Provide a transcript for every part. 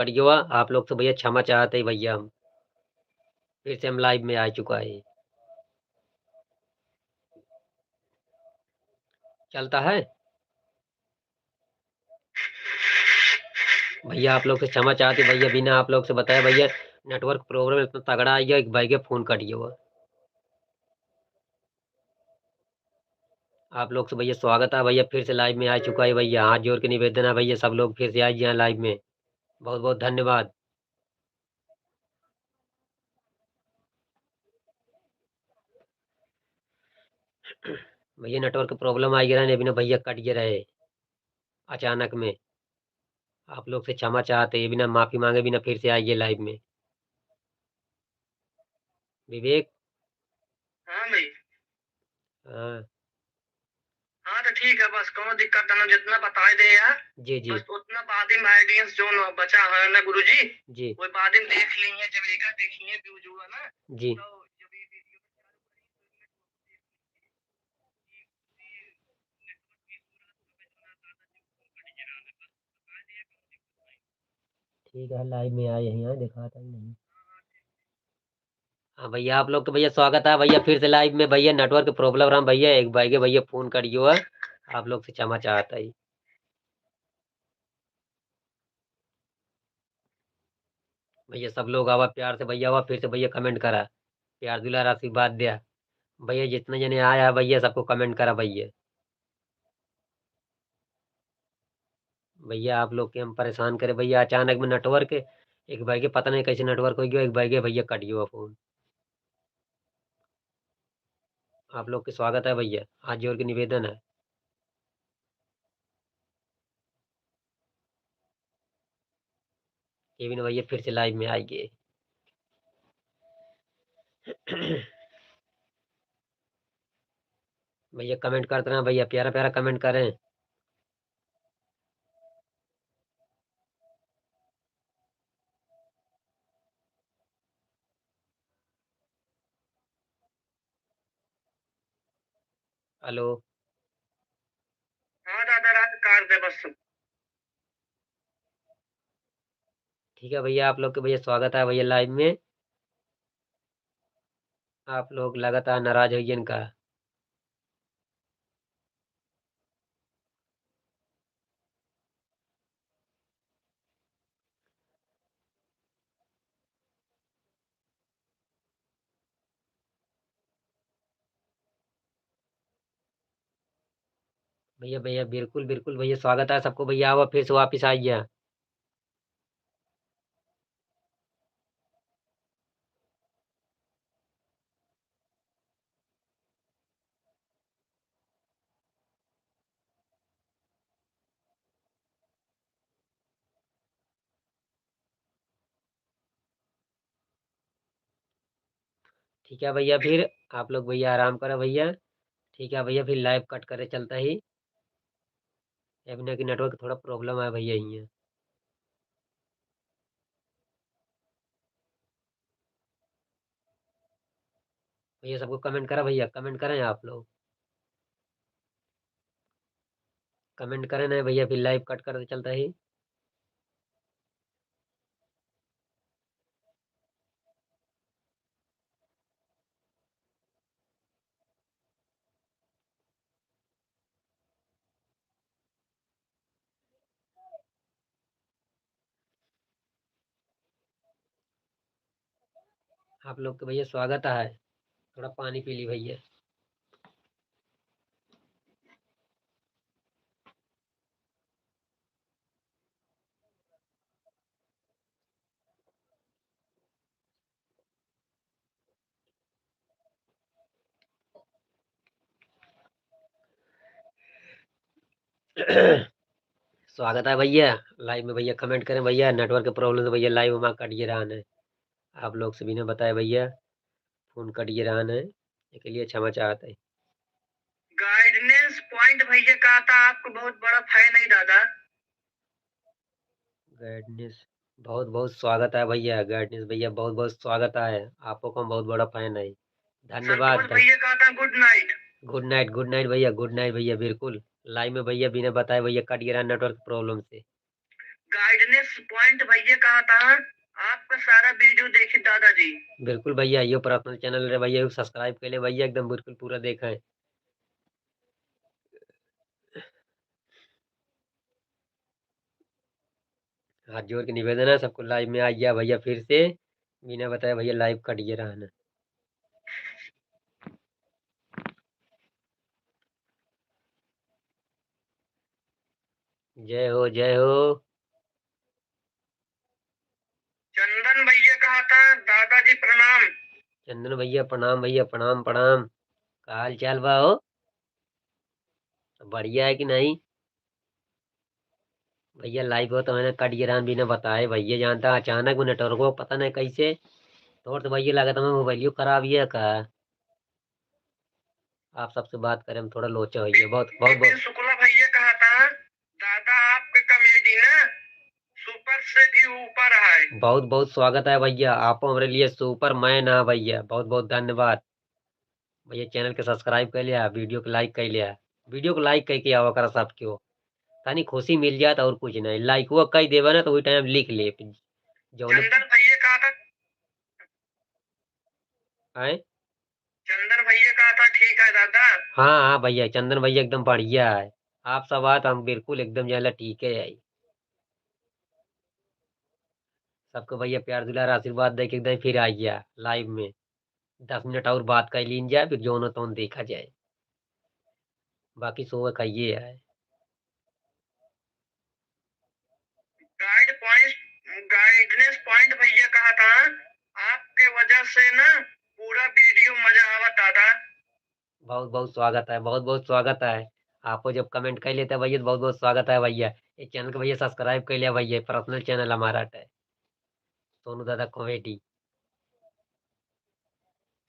Cut गया हुआ, आप लोग से भैया क्षमा चाहते हैं भैया हम। फिर से हम लाइव में आ चुका है। चलता है? भैया आप लोग से क्षमा चाहते भैया, बिना आप लोग से बताए भैया नेटवर्क प्रॉब्लम इतना तगड़ा आ गया, एक भाई के फ़ोन कट गया हुआ। आप लोग से भैया स्वागत है भैया, फिर से लाइव में आ चुका है भैया। हाथ जोड़ के निवेदन है भैया, सब लोग फिर से आ जाए लाइव में। बहुत-बहुत धन्यवाद। भैया नेटवर्क प्रॉब्लम आ गया ना, बिना भैया कट गया रहे अचानक में। आप लोग से क्षमा चाहते हैं, बिना माफ़ी माँगे बिना फिर से आइए लाइव में। विवेक। हाँ भाई। हाँ। हाँ तो ठीक है, बस कोनो दिक्कत ना, जितना बताए दे यार। जी, जी। बस उतना बाद में ऑडियंस जो न बचा है ना गुरुजी, जी। वो बाद में देख लेंगे, जब एक देखिए व्यूज हुआ ना जी। तो जब ये वीडियो ठीक है, लाइव में आए हैं, यहाँ दिखाता ही नहीं। हाँ भैया, आप लोग तो भैया स्वागत है भैया, फिर से लाइव में भैया नेटवर्क प्रॉब्लम रहा भैया, एक भाई के भैया फ़ोन कट गया हुआ। आप लोग से क्षमा चाहता ही। भैया सब लोग आवा प्यार से भैया, आवा फिर से भैया कमेंट करा, प्यार दुलार आशीर्वाद दिया भैया, जितने जने आया भैया सबको कमेंट करा भैया। भैया आप लोग के हम परेशान करे भैया, अचानक में नेटवर्क एक भाई के पता नहीं कैसे नेटवर्क हो गया, एक भाई के भैया कट गया फ़ोन। आप लोग के स्वागत है भैया, हाथ जोड़ के निवेदन है। केविन भैया फिर से लाइव में आएंगे। भैया कमेंट करते रहे भैया, प्यारा प्यारा कमेंट करें। हेलो। हाँ दादा रात काट दे बस। ठीक है भैया, आप लोग के भैया स्वागत है भैया लाइव में। आप लोग लगातार नाराज होइए इनका। भैया भैया बिल्कुल बिल्कुल भैया स्वागत है सबको भैया, आओ फिर से वापिस आइए। ठीक है भैया, फिर आप लोग भैया आराम करो भैया। ठीक है भैया, फिर लाइव कट करे चलता ही। अभी की नेटवर्क थोड़ा प्रॉब्लम है भैया यहाँ। भैया सबको कमेंट करा भैया, कमेंट करें आप लोग, कमेंट करें ना भैया, फिर लाइव कट करते चलता ही। आप लोग के भैया स्वागत है। थोड़ा पानी पी ली भैया। स्वागत है भैया लाइव में भैया, कमेंट करें भैया, नेटवर्क के प्रॉब्लम से भैया लाइव में कटिए रहा है। आप लोग से बिना बताए भैया फ़ोन कटिए रहा है, इसके लिए क्षमा चाहते हैं। गाइडेंस पॉइंट भैया कहा था, आपको बहुत बड़ा फैन है दादा। गाइडनेस, बहुत बहुत स्वागत है भैया, गाइडनेस भैया बहुत बहुत स्वागत है। आपको का हम बहुत बड़ा फैन है। संतोष धन्यवाद। भैया कहा था गुड नाइट। गुड नाइट भैया, गुड नाइट भैया, बिल्कुल लाइव में भैया बिना बताए भैया कट गया नेटवर्क प्रॉब्लम से। गाइडनेस पॉइंट भैया कहा था आपका सारा वीडियो देखे दादाजी। बिल्कुल भैया, यो पर्सनल चैनल रे भैया, सब्सक्राइब कर ले भैया, एकदम बिल्कुल पूरा देखा है। हाथ जोड़ के निवेदन है सबको, लाइव में आ गया भैया फिर से बिना बताए भैया, लाइव कट गया रहा है। जय हो जय हो। चंदन भैया कहा था दादाजी प्रणाम। चंदन भैया प्रणाम, भैया प्रणाम प्रणाम। का हाल चाल बा हो? बढ़िया है कि नहीं? भैया लाइव हो तो मैंने कट गिरा बिना बताए भैया, जानता अचानक वो नेटवर्क को पता नहीं कैसे, तो भैया लगा था मैं मोबाइल खराब ही है का। आप सबसे बात करें हम थोड़ा लोचा भैया, बहुत बहुत विपिन बहुत शुक्ला भैया कहा था दादा आपके कॉमेडी ना सुपर से भी ऊपर है। बहुत बहुत स्वागत है भैया, आप हमारे लिए सुपर मैन है भैया, बहुत बहुत धन्यवाद भैया। चैनल के सब्सक्राइब कर लिया, वीडियो को लाइक कर लिया, वीडियो को लाइक करके आवा करा सब क्यों, तानी खुशी मिल जात और कुछ नहीं। लाइक वो कई देवा ना तो वही टाइम लिख ले जो चंदन भैया कहा था आए। चंदन भैया कहा था ठीक है दादा। हाँ हाँ भैया, चंदन भैया एकदम बढ़िया है। आप सब बात हम बिल्कुल एकदम जाला ठीक है। सबको भैया प्यार दुलार आशीर्वाद दे के एकदम फिर आ गया लाइव में, 10 मिनट और बात कर लीन जाए, फिर जो न तो देखा जाए, बाकी सो कहिए है। गाइडनेस पॉइंट भैया कहा था आपके वजह से ना पूरा वीडियो मजा आवा दादा। बहुत बहुत स्वागत है, बहुत बहुत स्वागत है। आपको जब कमेंट कर लेते हैं भैया तो बहुत बहुत स्वागत है भैया। ये चैनल को भैया सब्सक्राइब कर लिया भैया, पर्सनल चैनल हमारा है, सोनू दादा कॉमेडी।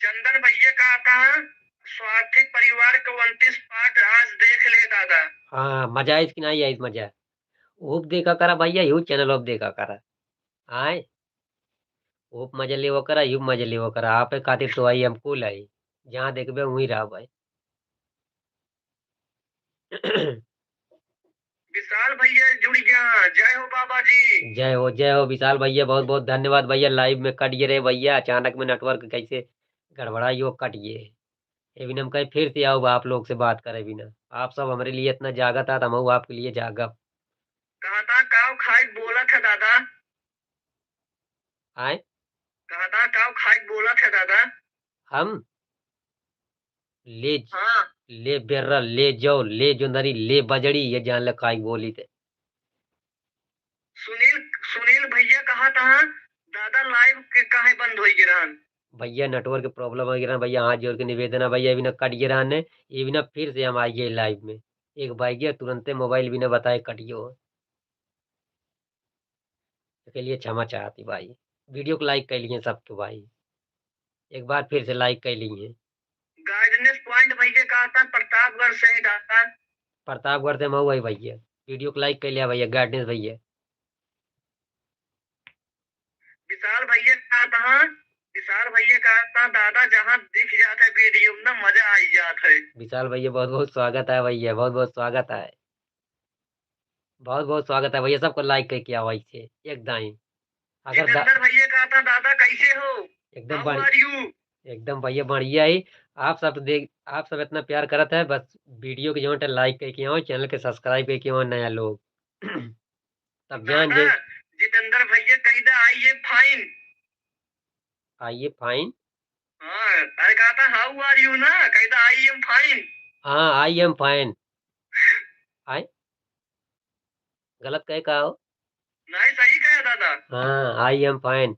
चंदन भैया कहा था स्वार्थी परिवार को 29 पार्ट आज देख ले दादा। हाँ मजा है इसकी, नहीं है इस मजा, ऊप देखा करा भैया, यू चैनल ऑफ देखा करा आए। ऊप मजा ले वो करा, यू मजा ले वो करा, आप खातिर तो आई हम कुल आई, जहाँ देखबे वहीं रहा भाई। विशाल भैया जुड़ गया जय हो बाबा जी। जय हो विशाल भैया, बहुत बहुत धन्यवाद भैया। लाइव में कट गए रहे भैया, अचानक में नेटवर्क कैसे गड़बड़ा यो कट गए। ये बिना हम कहे फिर से आओ आप लोग से बात करे बिना, आप सब हमारे लिए इतना जागा था, हम आपके लिए जागब कहा था काव खाई बोला था दादा। आए। कहा था काव खाई बोला था दादा। हम ले हाँ ले बेर्रा ले जाओ, ले जो नरी ले बजड़ी, ये जान ले काई बोली थे। सुनील सुनील भैया कहा था दादा लाइव के काहे बंद हो गिरा। भैया नेटवर्क प्रॉब्लम आ गया भैया, हाथ जोड़ के निवेदन है भैया, बिना कट गया ने, ये बिना फिर से हम आ गए लाइव में, एक बाई गया तुरंत मोबाइल बिना बताए कट गयो, इसके लिए क्षमा चाहती भाई। वीडियो को लाइक कर लिए सबके भाई, एक बार फिर से लाइक कर लिए। गाइडनेस पॉइंट भैया कहा था प्रतापगढ़ से ही दादा। प्रतापगढ़ से मऊ भाई भैया, वीडियो को लाइक कर लिया भैया, गाइडेंस भैया। विशाल भैया कहा था विशाल भैया कहा था दादा जहाँ दिख जाता है वीडियो में ना मजा आई जाता है। विशाल भैया बहुत बहुत स्वागत है भैया, बहुत बहुत स्वागत है, बहुत बहुत स्वागत है भैया। सबको लाइक करके आओ से एकदम ही। अगर जितेंद्र भैया कहा था दादा कैसे हो एकदम हाउ बढ़ आर यू। एकदम भैया बढ़िया ही। आप सब इतना प्यार करत है, बस वीडियो के जो लाइक करके आओ, चैनल के सब्सक्राइब करके आओ नया लोग। तब जान दादा जे जितेंद्र भैया कही था आई एम फाइन। आइए फाइन। हाँ अरे कहा था हाउ आर यू ना कही था आई एम फाइन। हाँ आई एम फाइन। आई गलत कह हो। नहीं सही कहा दादा। हाँ आई एम फाइन।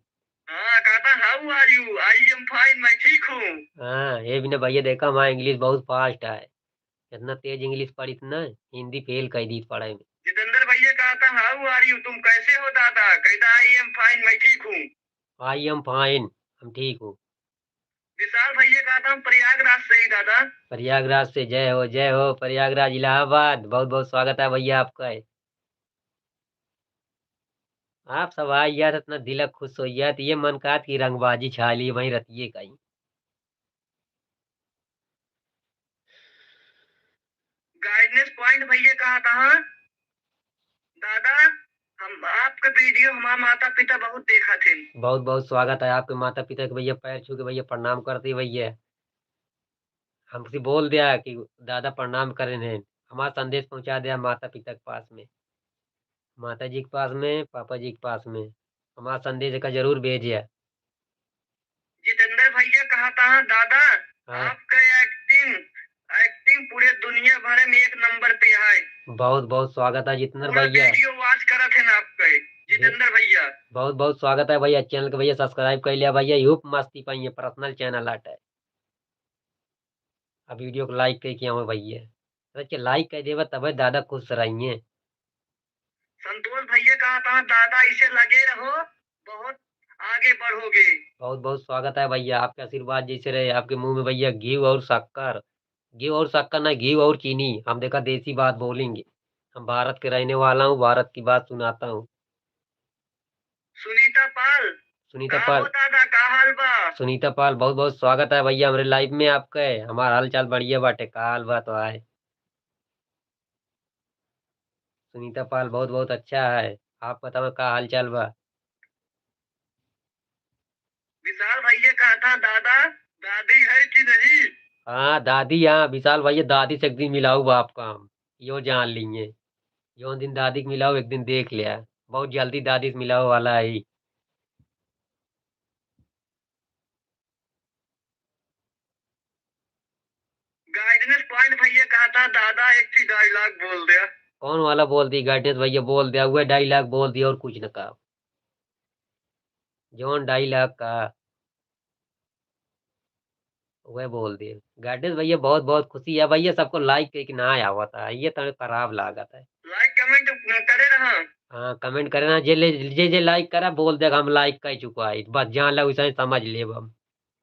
हाँ कहा था how are you I am fine मैं ठीक हूँ। हाँ ये भी ना भैया, देखा हमारा इंग्लिश बहुत फास्ट है, इतना तेज इंग्लिश पढ़ी थी ना, हिंदी फेल कर दी पढ़ाई में। जितेंद्र भैया कहा था हाउ आर यू तुम कैसे हो दादा कहता आई एम फाइन मैं ठीक हूँ। आई एम फाइन, हम ठीक हूँ। विशाल भैया कहा था प्रयागराज से ही दादा। प्रयागराज से जय हो प्रयागराज इलाहाबाद, बहुत बहुत स्वागत है भैया आपका है। आप सब आई यार, इतना दिल खुश हो यार, ये मन का की रंगबाजी छा ली वहीं रतिये कहीं। गाइडनेस पॉइंट भैया कहा था दादा हम आपका वीडियो हमारे माता पिता बहुत देखा थे। बहुत बहुत स्वागत है आपके माता पिता के भैया, पैर छू के भैया प्रणाम करती भैया। हमसे बोल दिया कि दादा प्रणाम करे ने, हमारा संदेश पहुंचा दिया माता पिता के पास में, माता जी के पास में, पापा जी के पास में। हमारा संदेश का जरूर भेजिए। जितेंद्र भैया कहा था दादा हाँ, आपका एक्टिंग एक्टिंग पूरे दुनिया भर में एक नंबर पे है। बहुत बहुत स्वागत है जितेंद्र पूरा भैया। वीडियो वॉच करा थे ना आपका जितेंद्र भैया। बहुत बहुत स्वागत है भैया, चैनल के भैया सब्सक्राइब कर लिया भैया, यूप मस्ती पाइए पर्सनल चैनल आट है। अब वीडियो को लाइक कर किया हूँ भैया, अच्छा लाइक कर देवा तब दादा खुश रहिए। संतोष भैया कहा था दादा इसे लगे रहो बहुत आगे बढ़ोगे। बहुत बहुत स्वागत है भैया, आपके आशीर्वाद जैसे रहे आपके मुंह में भैया, घी और शक्कर, घी और शक्कर ना, घी और चीनी। हम देखा देसी बात बोलेंगे, हम भारत के रहने वाला हूँ, भारत की बात सुनाता हूँ। सुनीता पाल सुनीता कहा पाल, हो दादा का हाल बा। सुनीता पाल बहुत बहुत स्वागत है भैया हमारे लाइव में आपके। हमारा हाल चाल बढ़िया बाटे, का हाल बा तो आए। सुनीता पाल बहुत बहुत अच्छा है, आप बताओ का हाल चाल बा। विशाल भैया कहा था दादा दादी है कि नहीं। हाँ दादी, हाँ विशाल भैया दादी से एक दिन मिलाऊ बाप का हम, यो जान लीजिए। जो दिन दादी के मिलाओ एक दिन देख लिया, बहुत जल्दी दादी से मिलाओ वाला है। गाइडेंस पॉइंट भैया कहा था दादा एक ही डायलॉग बोल दिया। कौन वाला बोल दी गाइडेंस भैया, बोल दिया वह डायलॉग बोल दिया और कुछ न कहा। जौन डायलॉग का वह बोल दिए गाइडेंस भैया। बहुत बहुत खुशी है भैया, सबको लाइक करके ना आया था, ये तो खराब लागत है। लाइक कमेंट करे रहा। हाँ कमेंट करे ना, जे लाइक करा बोल देगा हम लाइक कर चुका है, बस जान लो वैसा ही समझ ले हम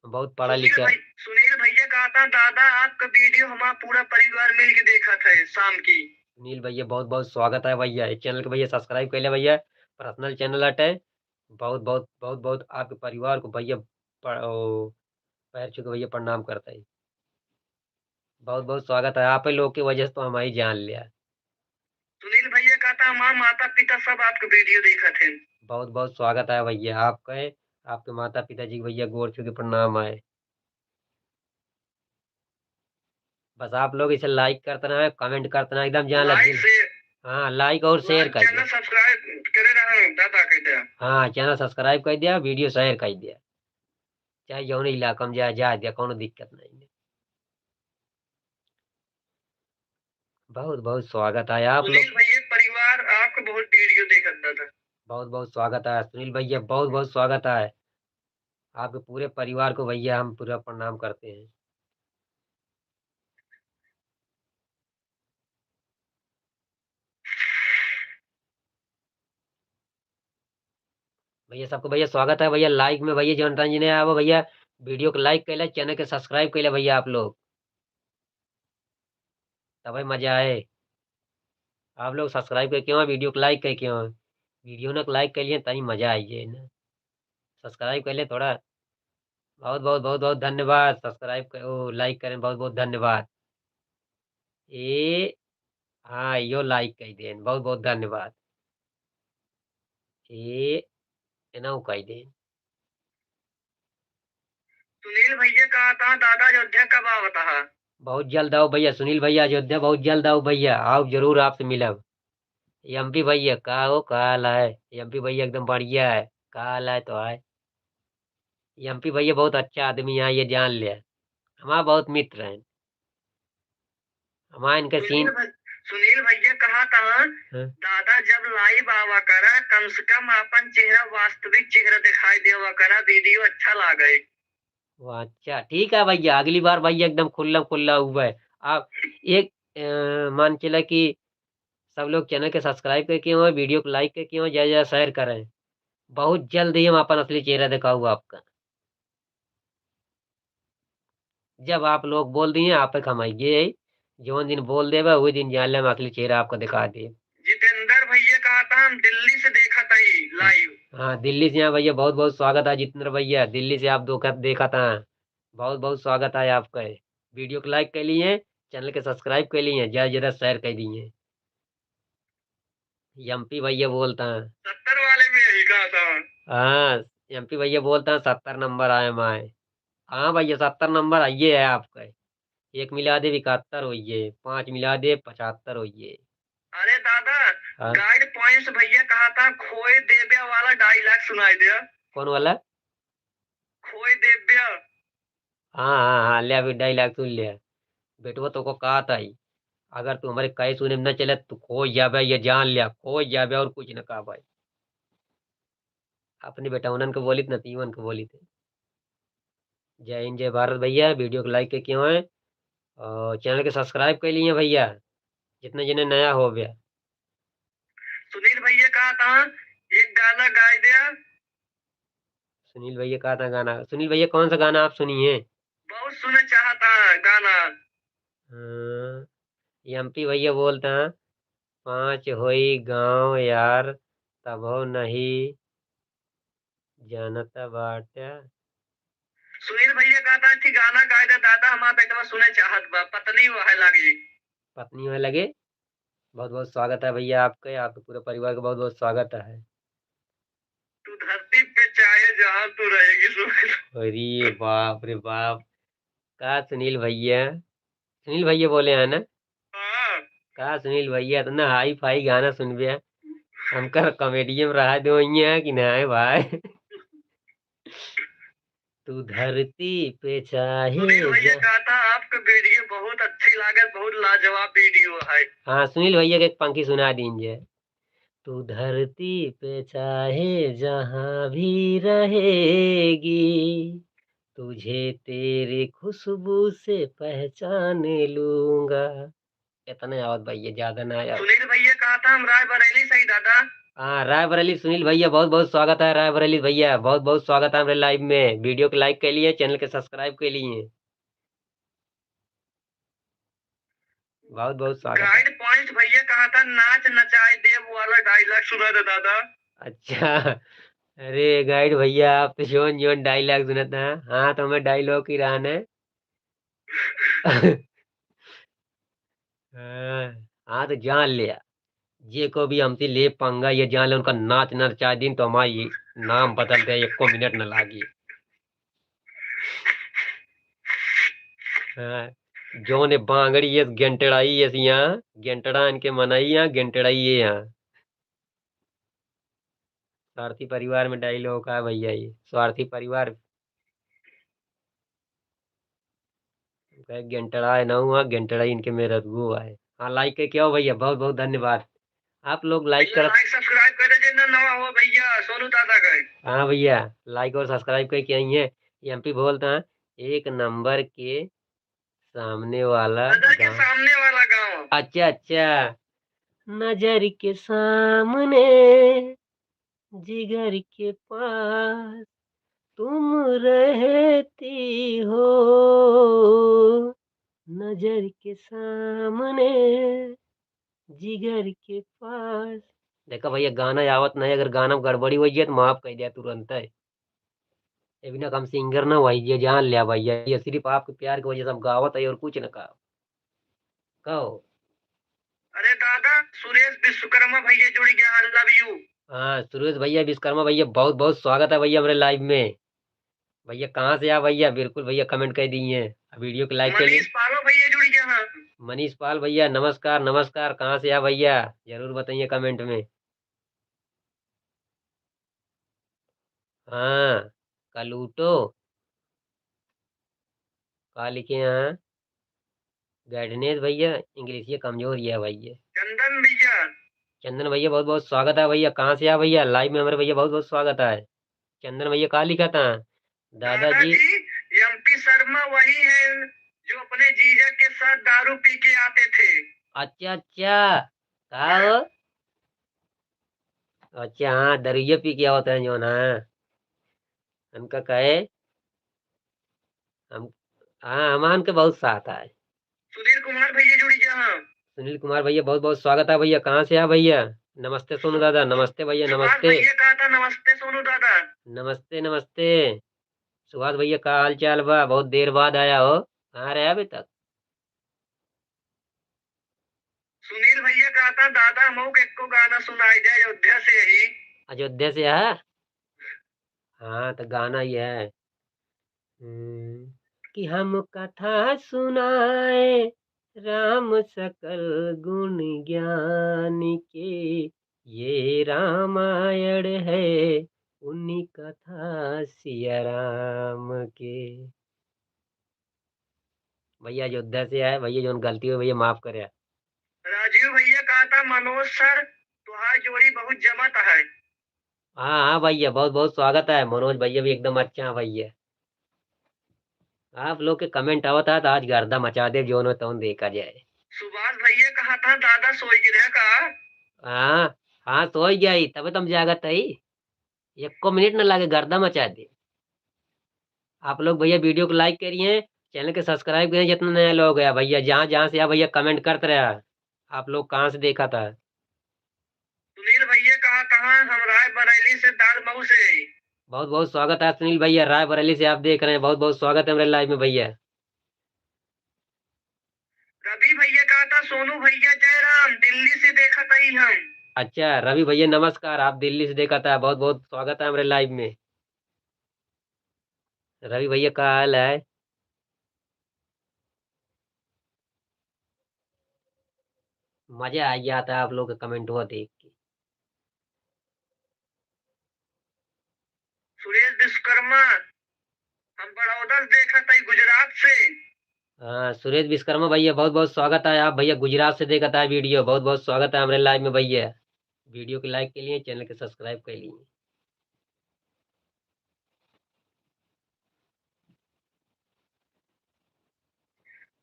बहुत पढ़ा लिखा। सुनील भैया कहा था दादा आपका वीडियो हमारा पूरा परिवार मिल के देखा था शाम की। सुनील भैया बहुत बहुत स्वागत है भैया, इस चैनल के भैया सब्सक्राइब कर लिया भैया, पर्सनल चैनल हटे। बहुत बहुत बहुत बहुत आपके परिवार को भैया पैर छू के भैया प्रणाम करता है। बहुत बहुत स्वागत है, आप ही लोग की वजह से तो हम ही जान लिया। सुनील भैया कहा था हमारा माता पिता सब आपका वीडियो देखा थे। बहुत बहुत स्वागत है भैया आपका, आपके माता पिताजी को भैया गोर छू के प्रणाम है। बस आप लोग इसे लाइक करते रहे, कमेंट करते रहे, एकदम जान लग लाइक दिल। से हाँ लाइक और शेयर कर चैनल दिया। सब्सक्राइब करे रहा दादा कहते हैं। हाँ चैनल सब्सक्राइब कर दिया, वीडियो शेयर कर दिया, चाहे जौन इलाका में जा दिया, कोनो दिक्कत नहीं है। बहुत बहुत स्वागत है आप लोग। सुनील भैया परिवार आपको बहुत वीडियो देखा था। बहुत बहुत स्वागत है सुनील भैया, बहुत बहुत स्वागत है आपके पूरे परिवार को भैया, हम पूरा प्रणाम करते हैं। भैया सबको भैया स्वागत है भैया, लाइक में भैया जौन रंजन है वो भैया, वीडियो को लाइक कर ले, चैनल के सब्सक्राइब कर ले भैया आप लोग, तब भाई मजा आए। आप लोग सब्सक्राइब कर क्यों, वीडियो को लाइक कर क्यों, वीडियो ने लाइक कर लिए तभी मजा आई है ना, सब्सक्राइब कर ले थोड़ा। बहुत बहुत बहुत बहुत धन्यवाद, सब्सक्राइब कर ओ लाइक करें, बहुत बहुत धन्यवाद। ए हाँ यो लाइक कर दें, बहुत बहुत धन्यवाद। ए एना कह दें। सुनील भैया कहा था दादा अयोध्या कब आवता है। बहुत जल्द आओ भैया, सुनील भैया अयोध्या बहुत जल्द आओ भैया, आओ जरूर आपसे मिलब। एमपी भैया का हो, का हाल है। एमपी भैया एकदम बढ़िया है, का हाल है तो है। एमपी भैया बहुत अच्छा आदमी है, ये जान लिया, हमारा बहुत मित्र हैं, हमारा इनका सीन। सुनील भैया कहा था हाँ? दादा जब लाइव आवा करा कम से कम अपन चेहरा वास्तविक चेहरा दिखाई देवा करा वीडियो अच्छा लागे। वो अच्छा ठीक है भैया, अगली बार भैया एकदम खुल्ला खुल्ला हुआ है। आप एक मान चला कि सब लोग चैनल के सब्सक्राइब करके हो, वीडियो को लाइक करके हो, ज्यादा ज्यादा शेयर करें। बहुत जल्द ही हम अपन असली चेहरा दिखाऊंगा आपका, जब आप लोग बोल दिए आप कमाइए, जो दिन बोल देगा वही दिन जान ले हम असली चेहरा आपको दिखा दे। जितेंद्र भैया कहा था हम दिल्ली से देखा था ही लाइव। हाँ दिल्ली से यहाँ भैया बहुत बहुत स्वागत है जितेंद्र भैया, दिल्ली से आप देखा था। बहुत बहुत स्वागत है आपका, वीडियो को लाइक कर लिए, चैनल के सब्सक्राइब कर लिए, ज्यादा ज्यादा शेयर कर दिए। एमपी भैया बोलता है। 70 वाले में यही कहा था। हाँ, एमपी भैया बोलता है 70 नंबर आए माए। हाँ भैया 70 नंबर आइए है आपका। एक मिला दे 71 होइए, 5 मिला दे 75 होइए। अरे दादा, हाँ, गाइड पॉइंट्स भैया कहा था, खोए देव्या वाला डायलॉग सुनाई दे। कौन वाला? खोए देव्या। हाँ हाँ हाँ, ले अभी डायलॉग सुन लिया। बेटवा तो को कहा था ही, अगर तू हमारे कहे सुने में न चले तू खो जाबे, ये जान लिया खो जाबे, और कुछ न कहा भाई। अपने बेटा उन्हन को बोली न तीवन को बोली थे। जय हिंद जय भारत भैया, वीडियो को लाइक के क्यों है और चैनल के सब्सक्राइब कर लिए भैया, जितने जिन्हें नया हो गया। सुनील भैया कहा था, एक गाना गाए दिया। सुनील भैया कहा था गाना, सुनील भैया कौन सा गाना आप सुनिए? बहुत सुने चाहता गाना। एमपी भैया बोलता है, पाँच होई गांव यार तबो नहीं जानता बाटा। सुनील भैया कहा था कि गाना गाए दे दादा, हमारा बेटवा सुने चाहत बा, पत्नी वह लगी। पत्नी में लगे। बहुत बहुत स्वागत है भैया आपके, आपके पूरे परिवार का बहुत बहुत स्वागत है। तू धरती पे चाहे जहां तू रहेगी अरे बाप रे बाप, का सुनील भैया, सुनील भैया बोले हैं ना? हाँ। का सुनील भैया इतना हाई फाई गाना सुनबे, हमका कॉमेडी में रहा दो कि ना है भाई। तू धरती पे चाहे सुनील भैया जा। कहा था आपका वीडियो बहुत अच्छी लागत, बहुत लाजवाब वीडियो है। हाँ, सुनील भैया के एक पंक्ति सुना दीजिए। तू धरती पे चाहे जहां भी रहेगी, तुझे तेरी खुशबू से पहचान लूंगा। इतना आवत भैया, ज्यादा ना आया। सुनील भैया कहा था हम रायबरेली से ही दादा। हाँ, रायबरेली सुनील भैया बहुत बहुत स्वागत है, रायबरेली भैया बहुत बहुत स्वागत है हमारे लाइव में। वीडियो को लाइक के लिए, चैनल के सब्सक्राइब के लिए बहुत बहुत स्वागत है। गाइड पॉइंट भैया कहा था, नाच नचाए देव वाला डायलॉग सुना था दादा। अच्छा, अरे गाइड भैया आप तो जोन जोन डायलॉग सुनता है, हाँ तो हमें डायलॉग की रान है। हाँ हाँ, तो जान लिया, ये को भी हमसे ले पंगा, ये जान ले उनका नाच नचा दिन तो हमारी नाम बदल दे, एक को मिनट न लागी। हाँ, जो ने बांगड़ी ये गेंटड़ाई ये यहाँ गेंटड़ा इनके मनाई यहाँ गेंटड़ाई ये यहाँ। स्वार्थी परिवार में डायलॉग का भैया, ये स्वार्थी परिवार गेंटड़ा है ना हुआ, गेंटड़ा ही इनके मेरे रघु है। हाँ, लाइक के क्या हो भैया, बहुत बहुत धन्यवाद। आप लोग लाइक भैया कर। लाइक सब्सक्राइब कर दीजिए ना, नवा हो भैया सोनू दादा का। हाँ भैया, लाइक और सब्सक्राइब करके आई है। एमपी बोलता है, एक नंबर के सामने वाला नजर के गांव। सामने वाला गाँव। अच्छा अच्छा, नजर के सामने जिगर के पास तुम रहती हो, नजर के सामने जिगर के पास। देखा भैया, गाना आवत नहीं, अगर गाना में गड़बड़ी हो जाए तो माफ कर दिया तुरंत है। ये बिना हम सिंगर ना भाई, ये जान लिया भैया, ये सिर्फ आपके प्यार की वजह से हम गावत है और कुछ न कहा कहो। अरे दादा, सुरेश विश्वकर्मा भैया जुड़ गया, आई लव यू। हाँ, सुरेश भैया विश्वकर्मा भैया बहुत बहुत स्वागत है भैया हमारे लाइव में। भैया कहाँ से आ भैया, बिल्कुल भैया कमेंट कर दिए, वीडियो को लाइक के लिए। मनीष पालो भैया जुड़ गया। हाँ। मनीष पाल भैया नमस्कार नमस्कार, कहाँ से आ भैया, जरूर बताइए कमेंट में। हाँ, कलूटो का लिखे हैं, गैडनेस भैया इंग्लिश ये कमजोर ही है भैया। चंदन भैया। चंदन भैया बहुत बहुत स्वागत है भैया, कहाँ से आ भैया लाइव में हमारे भैया बहुत बहुत स्वागत है। चंदन भैया कहा लिखा था? दादाजी। दादाजी, एमपी शर्मा वही है जो अपने जीजा के साथ दारू पी के आते थे। अच्छा अच्छा, कहा हो? अच्छा हाँ, दरिया पी के होता है जो ना, हमका कहे हम। हाँ, हमान के बहुत साथ है। सुधीर कुमार भैया जुड़ गया। हाँ। सुनील कुमार भैया बहुत बहुत स्वागत है भैया, कहाँ से आ भैया? नमस्ते सोनू दादा, नमस्ते भैया सुभाष नमस्ते। भैया कहा था, नमस्ते सोनू दादा। नमस्ते नमस्ते। सुभाष भैया का हाल चाल बा, बहुत देर बाद आया हो, कहाँ रहे अभी तक? सुनील भैया कहा था दादा मऊ के को गाना सुनाई दे अयोध्या से ही। अयोध्या से है। हाँ तो गाना ही है। कि हम कथा सुनाए राम सकल गुण ज्ञान के, ये रामायण है उन्हीं कथा सिया राम के। भैया अयोध्या से है भैया, जो गलती हो भैया माफ करे। राजीव भैया कहा था मनोज सर तुम्हारी जोड़ी बहुत जमत है। हाँ हाँ भैया, बहुत बहुत स्वागत है। मनोज भैया भी एकदम अच्छा है भैया। आप लोग के कमेंट आवता तो आज गर्दा मचा दे, जो न तो देखा जाए। सुभाष भैया कहा था दादा सोई गिरे का। हाँ हाँ, तो ही गई तब तुम जागत है। एक को मिनट न लगे, गर्दा मचा दे। आप लोग भैया वीडियो को लाइक करिए, चैनल के सब्सक्राइब करिए। जितना नया लोग है भैया, जहाँ जहाँ से आप भैया कमेंट करते रहे। आप लोग कहाँ से देखा था? सुनील भैया कहा कहाँ हम रायबरेली से दाल मऊ से। बहुत बहुत स्वागत है सुनील भैया, रायबरेली से आप देख रहे हैं। बहुत बहुत स्वागत है मेरे लाइव में भैया। रवि भैया कहा था सोनू भैया जयराम दिल्ली से देखा था ही हम। अच्छा रवि भैया नमस्कार, आप दिल्ली से देखा था। बहुत बहुत स्वागत है मेरे लाइव में। रवि भैया का हाल है? मजा आ गया था आप लोग का कमेंट हुआ देख के। सुरेश विश्वकर्मा हम बड़ौदा से देखा था गुजरात से। हाँ सुरेश विश्वकर्मा भैया, बहुत बहुत स्वागत है। आप भैया गुजरात से देखा था वीडियो। बहुत बहुत स्वागत है हमारे लाइव में भैया। वीडियो को लाइक के लिए, चैनल के सब्सक्राइब के लिए।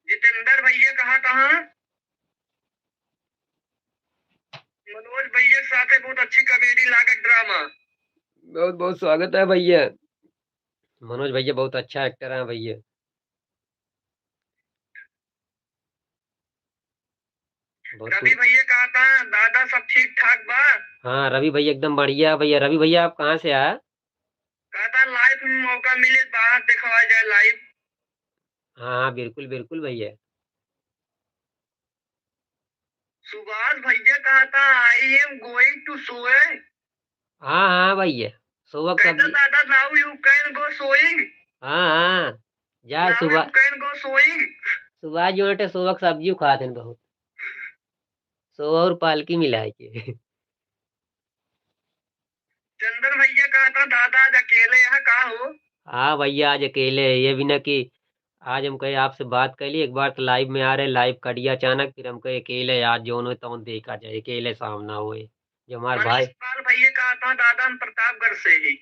जितेंद्र भैया कहा कहाँ मनोज भैया के साथ बहुत अच्छी कॉमेडी लागत ड्रामा। बहुत बहुत स्वागत है भैया। मनोज भैया बहुत अच्छा एक्टर है भैया। रवि भैया कहा था दादा सब ठीक ठाक बा। हाँ रवि भैया एकदम बढ़िया भैया। रवि भैया आप कहाँ से आए? कहा था लाइव में मौका मिले बाहर दिखवा जाए लाइव। हाँ हाँ बिल्कुल बिल्कुल भैया। सुभाष भैया कहा था आई एम गोइंग टू सोए। हाँ हाँ भैया, सुबह कहता सब्जी। दादा now you can go sowing. हाँ हाँ, जा नाउ यू सुबह। Can go sowing. सुबह जो है सुबह के सब्जी खाते हैं बहुत। सुबह और पालकी मिला के। चंदन भैया कहा था दादा आज अकेले यहाँ का हो। हाँ भैया आज अकेले है, ये भी ना कि आज हम कहे आपसे बात कर ली। एक बार तो लाइव में आ रहे, लाइव कट गया अचानक। फिर हम कहे अकेले आज जो हो तो देखा जाए, अकेले सामना हुए जो हमारे भाई मनीष पाल भैया कहा था दादा हम प्रतापगढ़ से ही।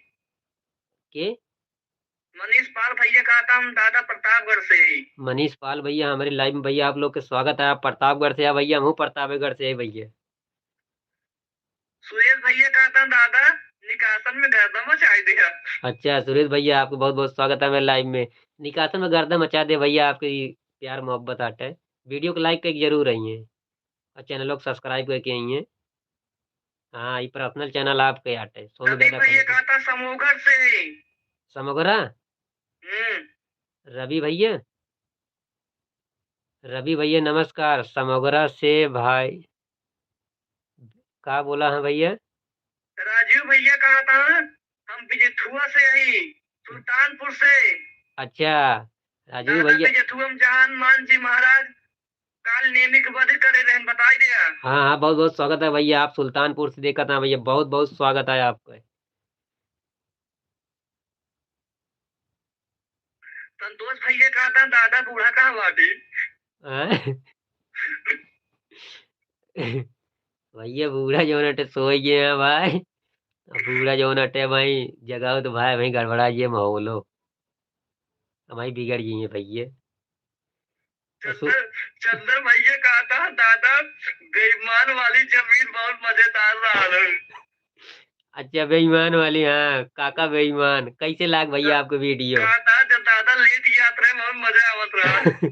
के। मनीष पाल भैया कहा था हम दादा प्रतापगढ़ से ही। मनीष पाल भैया हमारे लाइव में भैया, आप लोग के स्वागत है। आप प्रतापगढ़ से है भैया, हम प्रतापगढ़ से है भैया। सुरेश भैया कहा था दादा निकासन में गर्दा मचाई दिया। अच्छा सुरेश भैया, आपको बहुत बहुत स्वागत है मेरे लाइव में। निकासन में गर्दा मचा दे भैया, आपकी प्यार मोहब्बत आटे। वीडियो को लाइक करके जरूर रहिए और चैनल को सब्सक्राइब करके आइए। हाँ ये पर्सनल चैनल आपके आटे, सोनू रवि दादा भैया कमेटी। कहा था समूगढ़ से ही। समगरा। हम्म। रवि भैया, रवि भैया नमस्कार। समगरा से भाई का बोला है भैया? राजीव भैया कहा था हम बिजेथुआ से ही सुल्तानपुर से। अच्छा राजू दादा भैया। बिजेथुआ में जहान मान जी महाराज काल नेमी के वध करे रहन बताई दिया। हाँ हाँ बहुत बहुत स्वागत है भैया। आप सुल्तानपुर से देखा था भैया, बहुत बहुत स्वागत है आपका। संतोष भैया कहा था दादा बूढ़ा कहाँ बाटे। हाँ? भैया बूढ़ा जो नटे सो ही गए हैं भाई। अब बूढ़ा जो नटे भाई जगाओ तो भाई भाई गड़बड़ा ये माहौल हो, हमारी बिगड़ गई है भैया। और चंदर चंदर भैया कहा था दादा बेईमान वाली जमीन बहुत मजेदार रहा। अच्छा बेईमान वाली, हाँ काका बेईमान कैसे लाग भैया आपको वीडियो? कहा था जब दादा लेट यात्रा में बहुत मजा आवत रहा।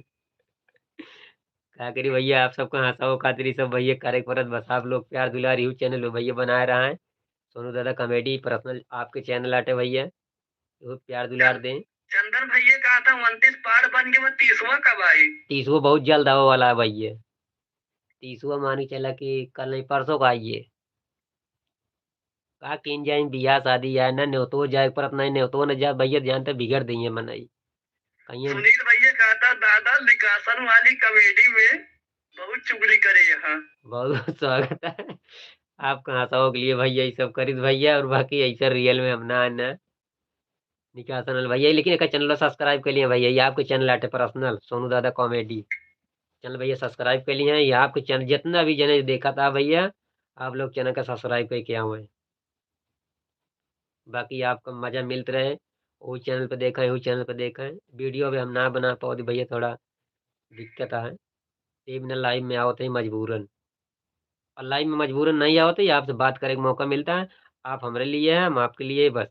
क्या करी भैया, आप सबको हंसाओ खातिर सब भैया करे परत। बस आप लोग प्यार दुलार यू चैनल भैया बनाए रहा है। सोनू दादा कॉमेडी पर्सनल आपके चैनल आटे भैया, वो प्यार दुलार दें। चंदन भैया कहा था 29 पार बन के मैं 30वां कब आई। 30वो बहुत जल्द आने वाला है भैया। 30वां मान के चला कि कल नहीं परसों का आइए। का किन जाए बियाह शादी है ना न्योतो जाए परत नहीं न्योतो न जा भैया ध्यान तो बिगड़ दी है मनई कहीं। सुनील भैया कहा था दादा निकासन वाली कॉमेडी में बहुत चुगली करे यहाँ। बहुत बहुत स्वागत है। आप कहाँ शौक लिए भैया ये सब करित भैया और बाकी ऐसा रियल में हम ना आना निकासन वाले भैया लेकिन एक चैनल सब्सक्राइब कर लिए भैया ये आपके चैनल आटे पर्सनल सोनू दादा कॉमेडी चैनल भैया सब्सक्राइब कर लिए हैं ये आपके चैनल जितना भी जने देखा था भैया आप लोग चैनल का सब्सक्राइब करके आओ हैं बाकी आपको मजा मिलता रहे वो चैनल पे देखा है वो चैनल पे देखा है वीडियो भी हम ना बना पाओ तो भैया थोड़ा दिक्कत है ये बिना लाइव में आओ थे मजबूरन और लाइव में मजबूरन नहीं आओ तो आपसे बात करने का मौका मिलता है आप हमारे लिए हैं हम आपके लिए बस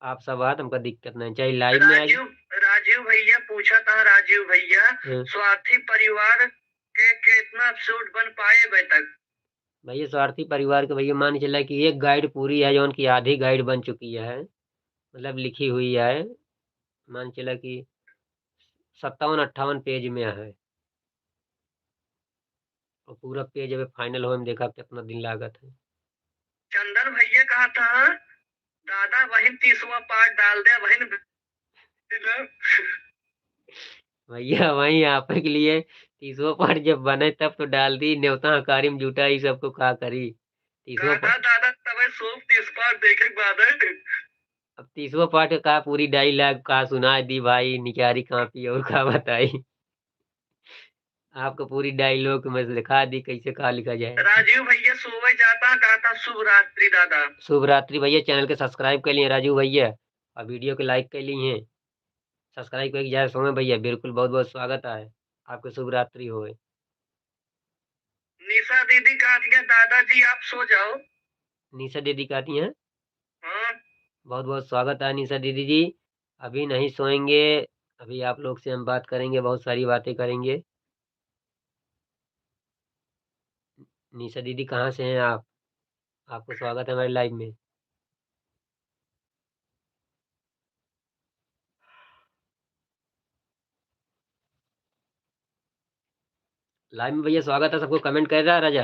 आप सब बात हमको दिक्कत नहीं चाहे लाइव में आ राजीव राजीव भैया पूछा था राजीव भैया स्वार्थी परिवार के कितना एपिसोड बन पाए अभी तक। भैया स्वार्थी परिवार के भैया मान चला कि एक गाइड पूरी है जो उनकी आधी गाइड बन चुकी है मतलब लिखी हुई है मान चला कि 57-58 पेज में है और पूरा पेज अभी फाइनल हो देखा कितना दिन लागत है। चंदन भैया कहा था दादा बहन 30वां पार्ट डाल दे बहन। भैया वही आप के लिए 30वां पार्ट जब बने तब तो डाल दी न्योता हकारिम जूटा ये सबको कहा करी 30वां दादा दादा तब सोच 30 पार्ट देखे के बाद है। अब 30वां पार्ट का कहा पूरी डायलॉग कहा सुना दी भाई निचारी कापी और कहा बताई आपको पूरी डायलॉग में दिखा दी कैसे कहा लिखा जाए। राजीव भैया सोवे जाता कहा था शुभ रात्रि दादा। शुभ रात्रि भैया चैनल के सब्सक्राइब कर लिए राजू भैया और वीडियो के लाइक कर लिए हैं सब्सक्राइब करके जाए सोमे भैया बिल्कुल बहुत बहुत स्वागत है आपको शुभ रात्रि हो। निशा दीदी कहा थी दादाजी आप सो जाओ। निशा दीदी कहती हैं हाँ बहुत बहुत स्वागत है निशा दीदी जी अभी नहीं सोएंगे अभी आप लोग से हम बात करेंगे बहुत सारी बातें करेंगे। निशा दीदी कहाँ से हैं आप आपको स्वागत है हमारे लाइव में। लाइव में भैया स्वागत है सबको कमेंट कर रहा है राजा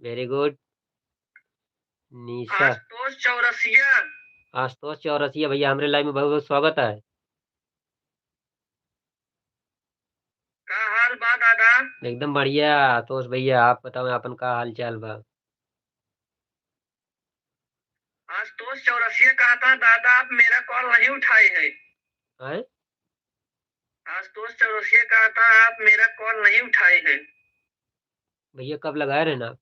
वेरी गुड। निशा आशुतोष चौरसिया आशुतोष चौरसिया भैया हमारे लाइव में बहुत बहुत स्वागत है। का हाल बा दादा। एकदम बढ़िया आशुतोष भैया आप बताओ अपन का हाल चाल बा। आशुतोष चौरसिया कहा था दादा आप मेरा कॉल नहीं उठाए हैं। हैं आशुतोष चौरसिया कहा था आप मेरा कॉल नहीं उठाए हैं। भैया कब लगाए रहे ना आप?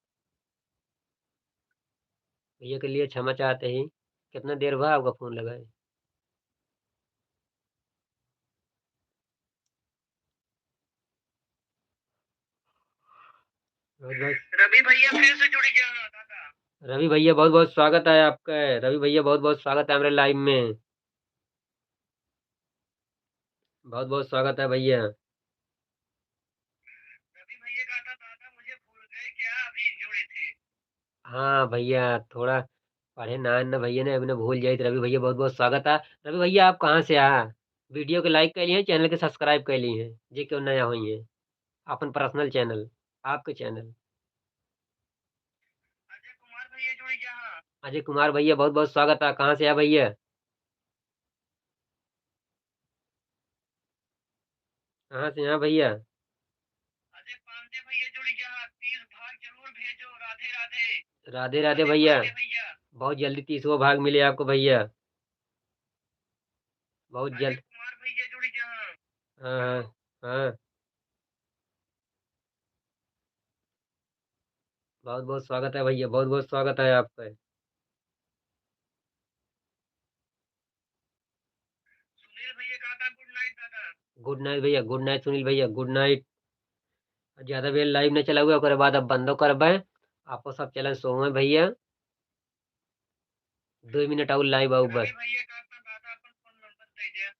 भैया के लिए क्षमा चाहते हैं कितना देर हुआ आपका फोन लगाए। बहुत बहुत रवि भैया फिर से जुड़ गया ना दादा। रवि भैया बहुत बहुत स्वागत है आपका रवि भैया बहुत बहुत स्वागत है हमारे लाइव में बहुत बहुत स्वागत है भैया। रवि भैया कहा था दादा मुझे भूल गए क्या अभी जुड़े थे। हाँ भैया थोड़ा पढ़े ना भैया ने अभी ने भूल जाए रवि भैया बहुत बहुत स्वागत है। रवि भैया आप कहाँ से आ वीडियो के लाइक कर लिए हैं चैनल के सब्सक्राइब कर लिए हैं जी क्यों नया हुई है अपन पर्सनल चैनल आपके चैनल। अजय कुमार भैया जुड़ गया हाँ। अजय कुमार भैया बहुत बहुत स्वागत है कहाँ से आ भैया कहाँ से हैं भैया। अजय पांडे भैया जुड़ गया हाँ 30 भाग जरूर भेजो राधे राधे। राधे राधे अजय भैया पांडे भैया बहुत जल्दी 30वां भाग मिले आपको भैया बहुत अजय जल्द। कुमार भैया जुड़ गया हाँ। हाँ हाँ हाँ बहुत बहुत स्वागत है भैया बहुत बहुत स्वागत है आपका। सुनील भैया कहा था गुड नाइट दादा। गुड नाइट भैया गुड नाइट सुनील भैया गुड नाइट। ज्यादा देर लाइव नहीं चला हुआ ओकरे बाद अब बंदो करबे आपो सब चलन सोए भैया 2 मिनट और लाइव आओ रवि बस। भैया कहा था दादा अपन फोन नंबर दे दिया।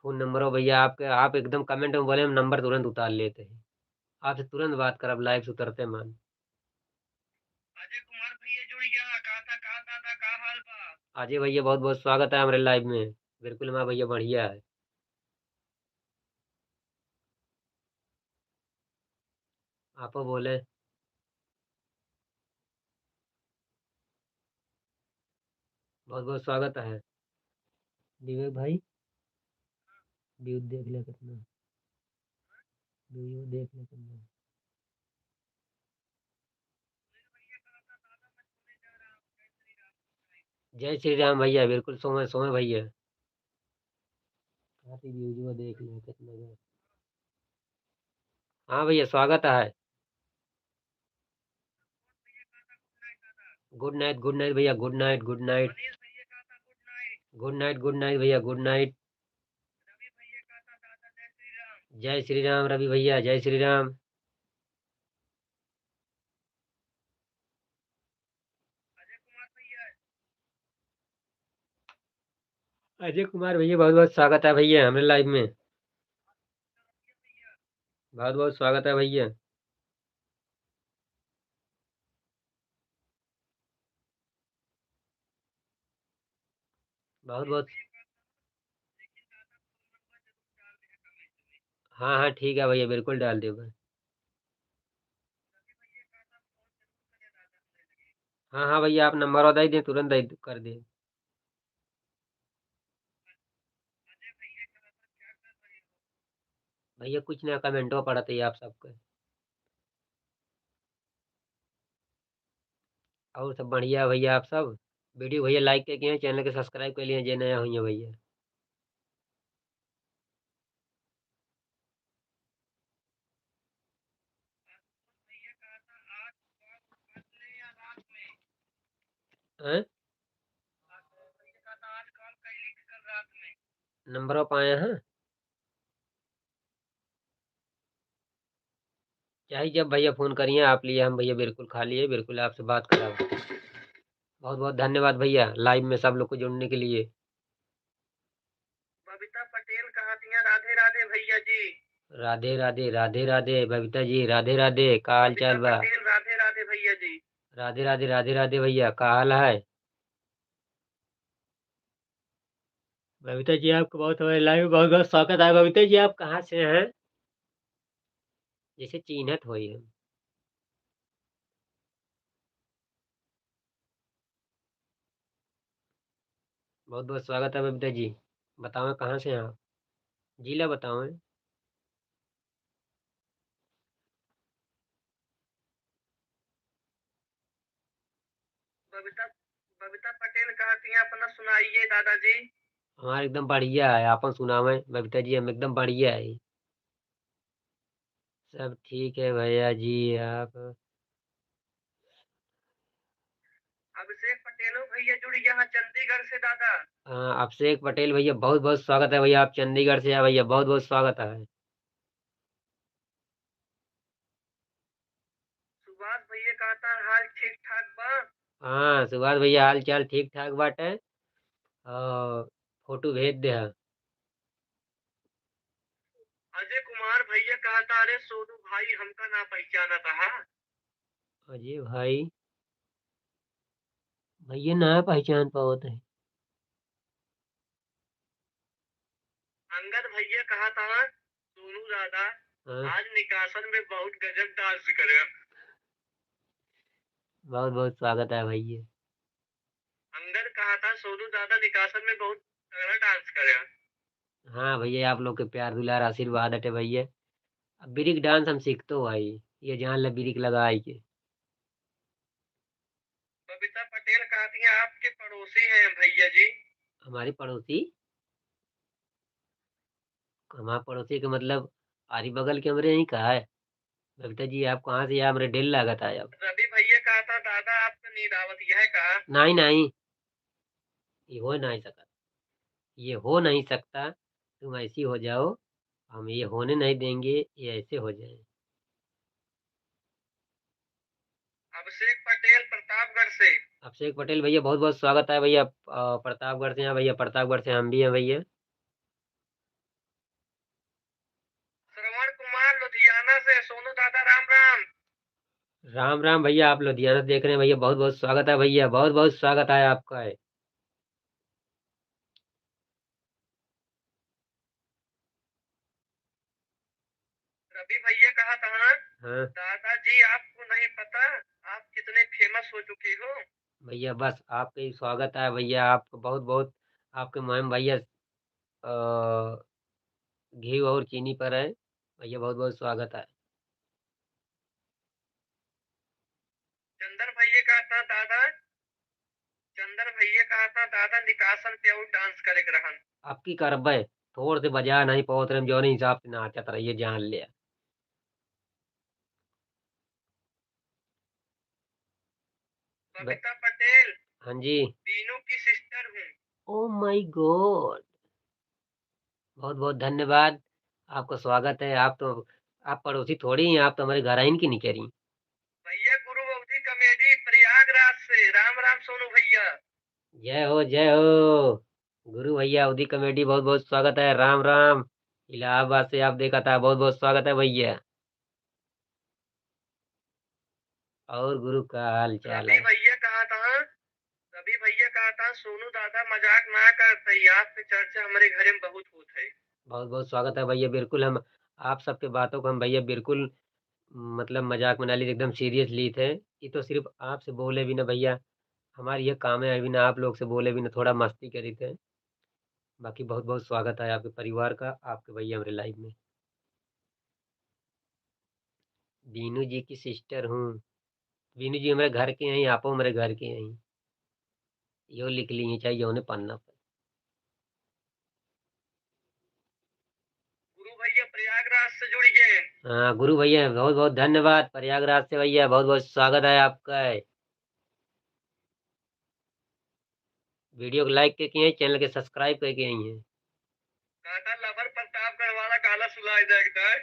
फोन नंबर हो भैया आपके आप एकदम कमेंट में बोले हम नंबर तुरंत उतार लेते हैं आपसे तुरंत बात करब लाइव से उतरते मान। अजय कुमार भैया जुड़ गया हाँ, कहा था कहा दादा का हाल बा। अजय भैया बहुत बहुत स्वागत है हमारे लाइव में बिल्कुल हमारा भैया बढ़िया है। आप बोले। बहुत बहुत स्वागत है विवेक भाई। व्यू देख ले कितना, व्यू देख ले कितना। जय श्री राम भैया, बिल्कुल सोए सोए भैया। काफी व्यू देख ले कितना। हाँ भैया स्वागत है। गुड नाइट भैया, good night good night. Good night भैया, गुड नाइट। जय श्री राम रवि भैया, जय श्री राम। अजय कुमार भैया, बहुत बहुत स्वागत है भैया हमारे लाइव में। बहुत बहुत स्वागत है भैया। बहुत बहुत। हाँ हाँ ठीक है भैया, बिल्कुल डाल देगा। हाँ हाँ भैया, आप नंबर बता ही दें, तुरंत कर दे। भैया कुछ ना, कमेंटो पढ़ते ही आप सबके। और सब बढ़िया है भैया, आप सब वीडियो भैया लाइक करके हैं, चैनल के सब्सक्राइब कर लिए, जे नया हुई है भैया। हैं? नंबर पाए हैं। चाहे जब भैया फोन करिए आप लिए, हम भैया बिल्कुल खाली है, बिल्कुल आपसे बात करा। बहुत बहुत धन्यवाद भैया लाइव में सब लोग को जुड़ने के लिए। बबीता पटेल कहा दिया, राधे राधे भैया जी। राधे राधे, राधे राधे बबीता जी, राधे राधे, का हाल बबीता चाल बा? पटेल राधे राधे भैया जी। राधे राधे, राधे राधे भैया, का हाल है? बबीता जी आपको बहुत हमारे लाइव में बहुत बहुत स्वागत है। बबीता जी आप कहाँ से हैं? जैसे चिन्हत हुई हम। बहुत बहुत स्वागत है बबीता जी। बताओ कहाँ से हैं आप? जिला बताओ। बबीता बबीता पटेल कहा दिया, अपना सुनाइए दादाजी। हमारा एकदम बढ़िया है, आपन सुनावे बबीता जी, हम एकदम बढ़िया है। सब ठीक है भैया जी। आप? अभिषेक पटेलो भैया जुड़ी यहाँ चंडीगढ़ से दादा। हाँ, अभिषेक पटेल भैया, बहुत बहुत स्वागत है भैया, आप चंडीगढ़ से हैं भैया, बहुत बहुत स्वागत है। सुभाष भैया कहता हाल ठीक ठाक बा। हाँ सुभाष भैया, हाल चाल ठीक ठाक बाटे। और फोटो भेज दे हा। अजय कुमार भैया कहता, अरे सोनू भाई हमका ना पहचाना था। अजय भाई, भैया ना पहचान पावत है। अंगद भैया कहा था, सोनू दादा हाँ, आज निकासन में बहुत गजब डांस करे। बहुत बहुत स्वागत है भैया। अंगद कहा था, सोनू दादा निकासन में बहुत तगड़ा डांस करे। हाँ भैया, आप लोग के प्यार दुलार आशीर्वाद हटे भैया। अब बिरिक डांस हम सीखते हो भाई, ये जान ले बिरिक लगाई के। बबीता पटेल कहती हैं आपके पड़ोसी हैं भैया जी। हमारी पड़ोसी? हमारे पड़ोसी के मतलब आरी बगल के हमरे यहीं कहा है। बबीता जी आप कहाँ से? या हमरे डेल लागत है अब। रवि भैया कहा था, दादा आपका नींद आवत यह कहा। नहीं नहीं, ये हो नहीं सकता, ये हो नहीं सकता। तुम ऐसी हो जाओ, हम ये होने नहीं देंगे, ये ऐसे हो जाए। अभिषेक पटेल प्रतापगढ़ से। अभिषेक पटेल भैया, बहुत बहुत स्वागत है भैया। प्रतापगढ़ से हैं भैया, प्रतापगढ़ से हम भी हैं भैया। श्रवण कुमार लुधियाना से, सोनू दादा राम राम। राम राम भैया, आप लुधियाना से देख रहे हैं भैया, बहुत बहुत स्वागत है भैया, बहुत बहुत स्वागत है आपका है। रवि भैया कहा था, हाँ दादाजी आपको नहीं पता आप कितने फेमस हो चुके हो। भैया, बस आपका ही स्वागत है भैया। आपको बहुत बहुत आपके मुहिम भैया घी और चीनी पर है भैया, बहुत बहुत स्वागत है। चंदन भैया कहा था दादा चंदन भैया कहा था दादा निकासन पे और डांस करे रहन। आपकी करबे थोड़ से बजा नहीं पहुंच रहे जो हिसाब से नाचत रहिए जान लिया। ब- बबीता पटेल हाँ जी। बीनू की सिस्टर हूँ। ओ माय गॉड, बहुत बहुत धन्यवाद। आपका स्वागत है। आप पड़ोसी थोड़ी हैं, आप तो हमारे घर आइन की नहीं कह रही। भैया गुरु अवधि कॉमेडी प्रयागराज से राम राम सोनू भैया। जय हो जय हो। गुरु भैया अवधि कमेटी बहुत बहुत स्वागत है। राम राम। इलाहाबाद से आप देखा था, बहुत बहुत स्वागत है भैया। और गुरु का हाल चाल रवि है? भैया कहा था रवि भैया कहा था सोनू दादा मजाक ना करते, आप पे चर्चा हमारे घर में बहुत होत है। बहुत बहुत स्वागत है भैया। बिल्कुल हम आप सबके बातों को हम भैया बिल्कुल मतलब मजाक में ना ली, एकदम सीरियस ली थे। ये तो सिर्फ आपसे बोले भी ना भैया, हमारी ये काम है अभी ना, आप लोग से बोले भी ना, थोड़ा मस्ती करी थे। बाकी बहुत बहुत स्वागत है आपके परिवार का, आपके भैया हमारे लाइफ में। बीनू जी की सिस्टर हूँ। बीनू जी हमारे घर के हैं, आप हमारे घर के हैं। यो लिख ली है, चाहिए उन्हें पन्ना पर। गुरु भैया प्रयागराज से जुड़ गए। हाँ गुरु भैया बहुत बहुत धन्यवाद प्रयागराज से भैया, बहुत बहुत स्वागत है आपका। वीडियो को लाइक के किए हैं, चैनल के सब्सक्राइब करके आई हैं। काका लवर प्रतापगढ़ वाला काला सुनाई देखता है।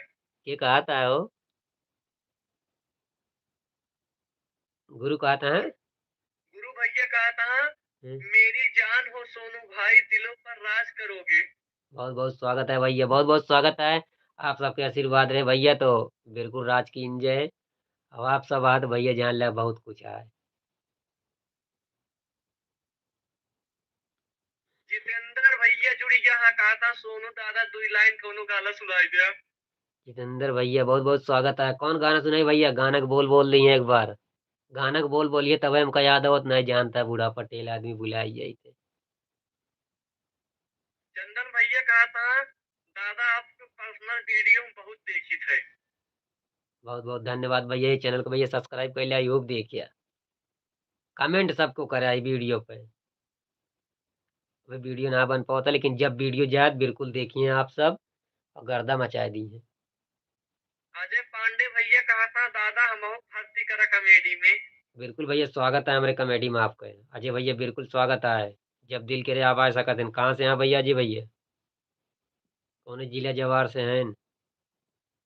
ये कहा था वो गुरु कहा था है? गुरु भैया कहा था हम्म, मेरी जान हो सोनू भाई दिलों पर राज करोगे। बहुत बहुत स्वागत है भैया, बहुत बहुत स्वागत है। आप सबके आशीर्वाद रहे भैया तो बिल्कुल राज की इंजय। अब आप सब आ तो भैया जान लिया बहुत कुछ है। जितेंद्र भैया जुड़ गया, हाँ कहा था सोनू दादा दुई लाइन कोनो गाला सुनाई दिया। जितेंद्र भैया बहुत बहुत स्वागत है। कौन गाना सुनाई भैया? गाना के बोल रही है एक बार। गाना के बोलिए तब हमका याद आवत नहीं जानता है, बूढ़ा पटेल आदमी भुलाई जाई थे। चंदन भैया कहा था दादा आपको पर्सनल वीडियो में बहुत देखी थे। बहुत बहुत धन्यवाद भैया। ये चैनल को भैया सब्सक्राइब कर लिया, यूब देखिए, कमेंट सबको करे आई वीडियो पे। अभी वीडियो ना बन पाता, लेकिन जब वीडियो जाए तो बिल्कुल देखिए आप सब, और गर्दा मचा दी है। अजय पांडे भैया कहा था दादा हम भर्ती करा कॉमेडी में। बिल्कुल भैया स्वागत है हमारे कमेटी में आपका। अजय भैया बिल्कुल स्वागत है। जब दिल करे आप आ सकते हैं। कहाँ से हैं भैया? अजय भैया कौन जिला जवार से हैं?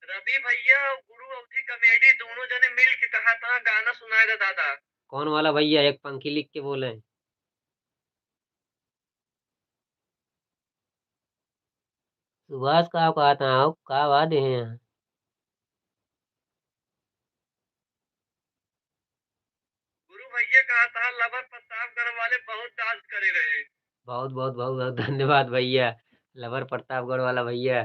रवि भैया और गुरु अवधि कॉमेडी दोनों जने मिल के कहा था गाना सुनाए दे दादा। कौन वाला भैया? एक पंक्ति लिख के बोले। सुभाष का कहा था आप का वादे हैं? गुरु भैया कहा था लवर प्रतापगढ़ वाले बहुत डांस करे रहे। बहुत बहुत बहुत बहुत धन्यवाद भैया। लवर प्रतापगढ़ वाला भैया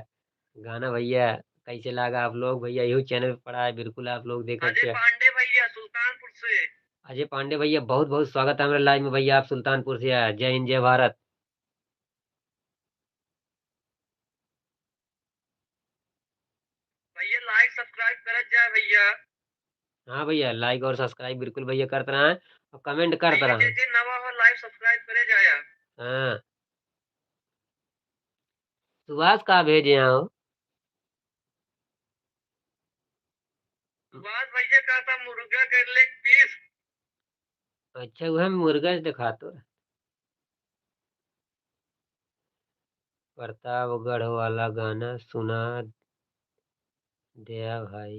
गाना भैया कैसे लगा आप लोग? भैया यही चैनल पे पड़ा है, बिल्कुल आप लोग देख अजय के। पांडे भैया सुल्तानपुर से। अजय पांडे भैया बहुत बहुत स्वागत है हमारे लाइव में भैया। आप सुल्तानपुर से आए, जय हिंद जय भारत। भैया लाइक सब्सक्राइब कर जाए भैया। हाँ भैया लाइक और सब्सक्राइब बिल्कुल भैया करते रहे, और कमेंट करते भैया जे रहे। जे नवा हो लाइक सब्सक्राइब करे जाया। हाँ सुभाष का भेजे हो? सुभाष भैया कहा था मुर्गा कर ले पीस। अच्छा वह मुर्गा से दिखा तो प्रतापगढ़ वाला गाना सुना दिया भाई।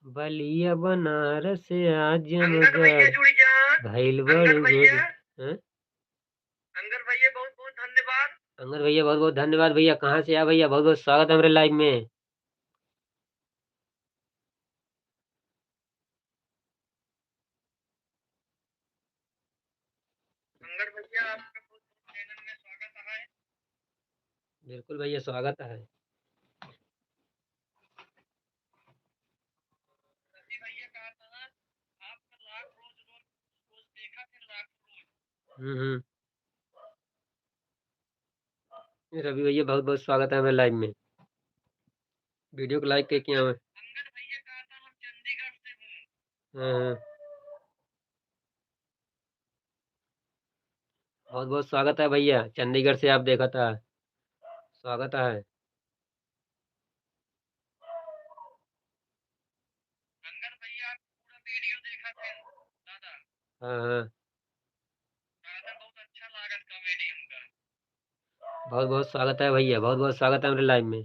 बलिया बनारस अंगद भैया आजमगढ़ जुड़ गया। भइल अंगद बड़ू भैया भेड़। हाँ? अंगद भैया बहुत बहुत धन्यवाद। अंगद भैया बहुत बहुत धन्यवाद भैया। कहाँ से आ भैया? बहुत बहुत स्वागत है हमारे लाइव में। अंगद भैया आपका बहुत बहुत चैनल में स्वागत है। बिल्कुल भैया स्वागत है। हम्म। रवि भैया बहुत बहुत स्वागत है हमें लाइव में। वीडियो को लाइक किया हमें। अंगद भैया कहा था हम चंडीगढ़ से हूँ। हाँ, बहुत बहुत स्वागत है भैया, चंडीगढ़ से आप देखा था। स्वागत है। अंगद भैया आप पूरा वीडियो देखा थे दादा। हाँ हाँ। दादा बहुत अच्छा लगा कॉमेडी उनका। बहुत बहुत स्वागत है भैया, बहुत बहुत स्वागत है मेरे लाइव में।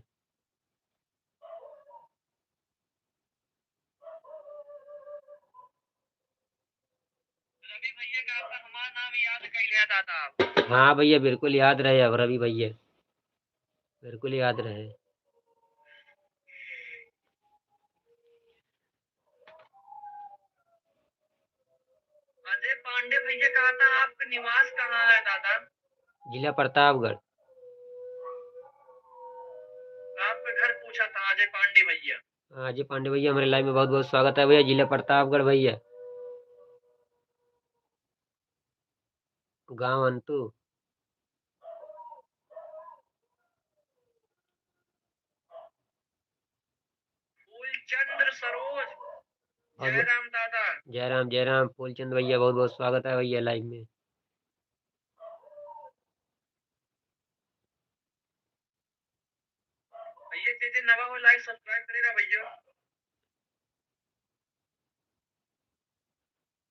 रवि भैया का आपका हमारा नाम याद कर लिया दादा आप। हाँ भैया बिल्कुल याद रहे अब रवि भैया, बिल्कुल याद रहे। अजय पांडे भैया कहा था आपका निवास कहाँ है दादा। जिला प्रतापगढ़। आपका घर पूछा था अजय पांडे भैया। हाँ जी पांडे भैया हमारे लाइव में बहुत बहुत स्वागत है भैया, जिला प्रतापगढ़ भैया। गांव अंतु। फूलचंद्र सरोज। और जय राम दादा। जय राम फूलचंद भैया, बहुत बहुत स्वागत है भैया लाइव में। भैया जे नवा हो लाइक सब्सक्राइब करेगा भैया।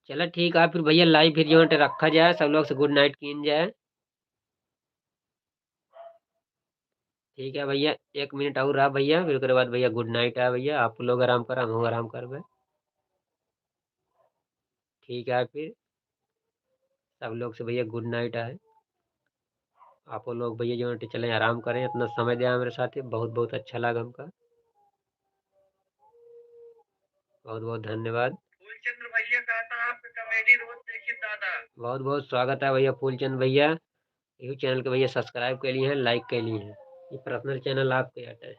चलो ठीक है फिर भैया, लाइव फिर जो है रखा जाए, सब लोग से गुड नाइट की जाए। ठीक है भैया, 1 मिनट और रहा भैया, फिर उसके बाद भैया गुड नाइट है भैया, आप लोग आराम कर, हम आराम करबे। ठीक है फिर सब लोग से भैया गुड नाइट है। आप लोग भैया जो है चलें आराम करें, इतना समय दिया मेरे साथ, बहुत बहुत अच्छा लगा हमका, बहुत बहुत धन्यवाद। फूलचंद्र भैया कहा था आपका कॉमेडी रोज देखिए दादा। बहुत बहुत स्वागत है भैया फूलचंद भैया, यूट्यूब चैनल के भैया सब्सक्राइब के लिए हैं, लाइक के लिए हैं, ये पर्सनल चैनल आपके हट है।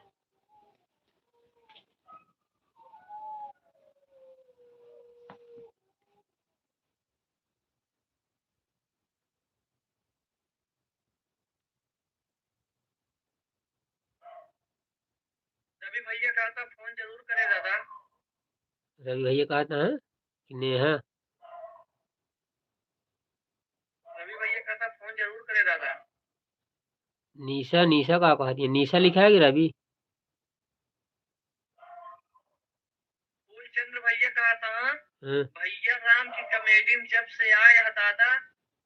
रवि भैया कहा था फोन जरूर करे दादा। रवि भैया कहा था हाँ? कि नेहा। रवि भैया कहा था फोन जरूर करे दादा। निशा, निशा का कहा दिया, निशा लिखा है कि रवि। फूलचंद्र भैया कहा था हाँ। भैया राम की कॉमेडी में जब से आए हैं दादा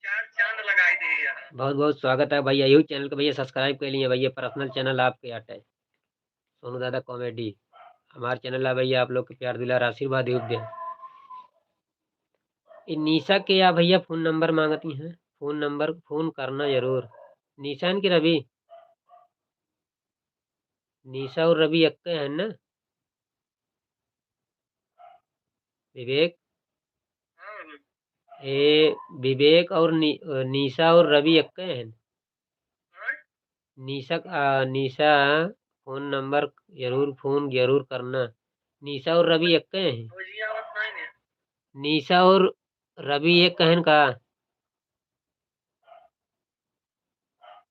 चार चांद लगाई दे यहाँ। बहुत बहुत स्वागत है भैया, यूट्यूब चैनल के भैया सब्सक्राइब के लिए भैया, पर्सनल चैनल आपके हट है, सोनू दादा कॉमेडी। हमारा चैनल है भैया, आप लोग के प्यार दुलार आशीर्वाद योग दे। ये निशा के या भैया फोन नंबर मांगती हैं, फोन नंबर फोन करना जरूर। निशा की रवि, निशा और रवि एक है ना। विवेक, हाँ ए विवेक और निशा और रवि एक हैं। हाँ निशा निशा फोन नंबर जरूर करना। निशा और रवि एक हैं। भैया आवत नहीं ने। निशा और रवि एक कहन का।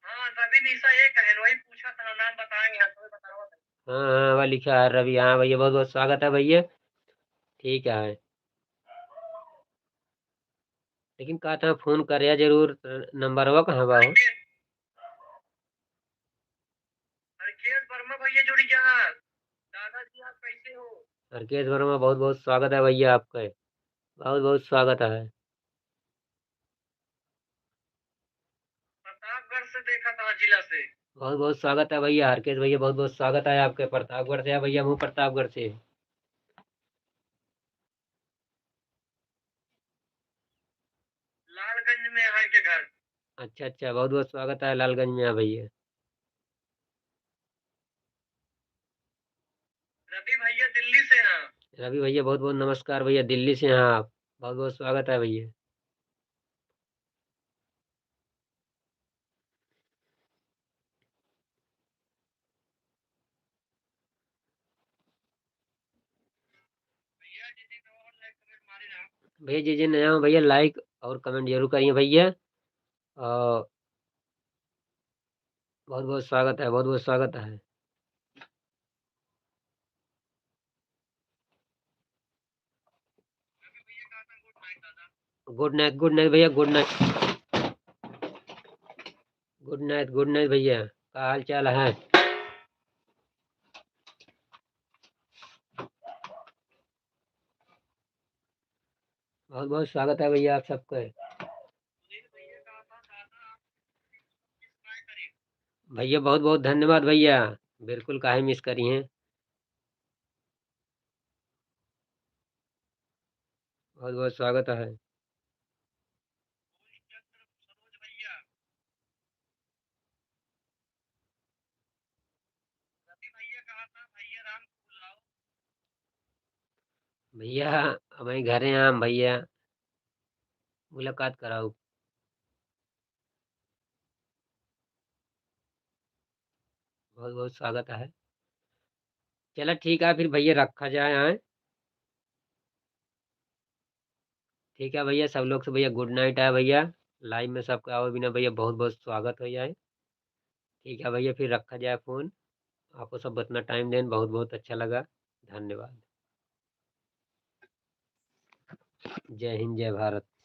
हाँ रवि निशा एक है वही पूछा था नाम बताएंगे हम तुम्हें बताओ। हाँ हाँ वह लिखा है रवि, हाँ भैया बहुत बहुत स्वागत है भैया। ठीक है, लेकिन कहा था फोन करे जरूर, नंबर हुआ कहाँ बा हो। हरकेश वर्मा भैया जुड़ी जहाज। दादाजी आप कैसे हो। हरकेश वर्मा बहुत बहुत स्वागत है भैया आपका, बहुत बहुत स्वागत है। प्रतापगढ़ से देखा था जिला से। बहुत बहुत स्वागत है भैया हरकेश भैया, बहुत बहुत स्वागत है आपके, प्रतापगढ़ से है भैया, मुँह प्रतापगढ़ से। लालगंज में है के घर। अच्छा अच्छा, बहुत बहुत स्वागत है लालगंज में है भैया। रवि भैया दिल्ली से हैं। रवि भैया बहुत बहुत नमस्कार भैया, दिल्ली से हैं आप, बहुत बहुत स्वागत है भैया। भैया जी जी तो और लाइक कमेंट मारे ना। भैया जी जी नया हो भैया, लाइक और कमेंट जरूर करिए भैया, बहुत-बहुत स्वागत है, बहुत-बहुत स्वागत है। गुड नाइट भैया, गुड नाइट भैया। का हाल-चाल है? बहुत-बहुत स्वागत है भैया आप सबका। भैया बहुत-बहुत धन्यवाद भैया। बिल्कुल काहे मिस करी हैं। बहुत-बहुत स्वागत है। भैया हमें घरे आम भैया, मुलाकात कराओ। बहुत-बहुत स्वागत है। चलो ठीक है फिर भैया रखा जाए हैं। ठीक है भैया सब लोग से भैया गुड नाइट है भैया। लाइव में सबका आवे बिना भैया बहुत-बहुत स्वागत हो जाए। ठीक है भैया फिर रखा जाए फ़ोन। आपको सब इतना टाइम देन बहुत-बहुत अच्छा लगा। धन्यवाद। जय हिंद, जय भारत।